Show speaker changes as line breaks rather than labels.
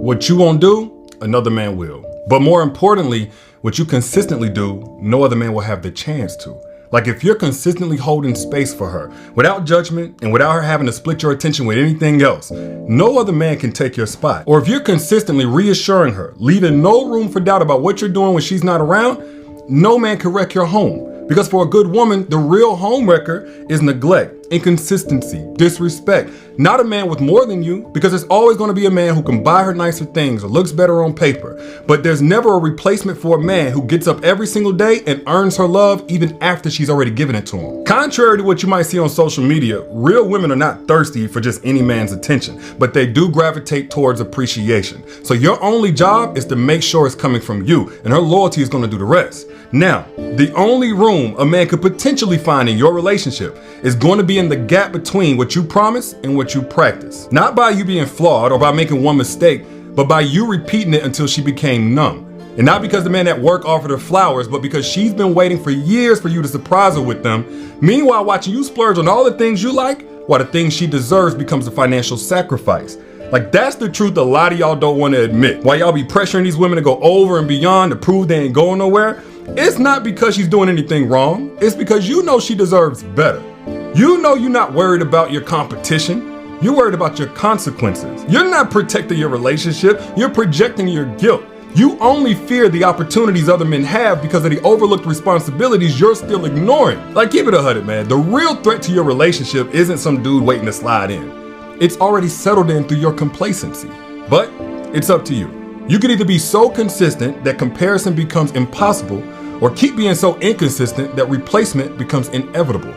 What you won't do, another man will. But more importantly, what you consistently do, no other man will have the chance to. Like if you're consistently holding space for her, without judgment and without her having to split your attention with anything else, no other man can take your spot. Or if you're consistently reassuring her, leaving no room for doubt about what you're doing when she's not around, no man can wreck your home. Because for a good woman, the real home wrecker is neglect, inconsistency, disrespect. Not a man with more than you, because there's always going to be a man who can buy her nicer things or looks better on paper. But there's never a replacement for a man who gets up every single day and earns her love even after she's already given it to him. Contrary to what you might see on social media, real women are not thirsty for just any man's attention, but they do gravitate towards appreciation. So your only job is to make sure it's coming from you, and her loyalty is going to do the rest. Now, the only room a man could potentially find in your relationship is going to be in the gap between what you promise and what you practice. Not by you being flawed or by making one mistake, but by you repeating it until she became numb. And not because the man at work offered her flowers, but because she's been waiting for years for you to surprise her with them. Meanwhile, watching you splurge on all the things you like, while the things she deserves becomes a financial sacrifice. Like, that's the truth a lot of y'all don't want to admit. Why y'all be pressuring these women to go over and beyond to prove they ain't going nowhere? It's not because she's doing anything wrong. It's because you know she deserves better. You know you're not worried about your competition. You're worried about your consequences. You're not protecting your relationship. You're projecting your guilt. You only fear the opportunities other men have because of the overlooked responsibilities you're still ignoring. Like, keep it 100, man. The real threat to your relationship isn't some dude waiting to slide in. It's already settled in through your complacency. But it's up to you. You can either be so consistent that comparison becomes impossible, or keep being so inconsistent that replacement becomes inevitable.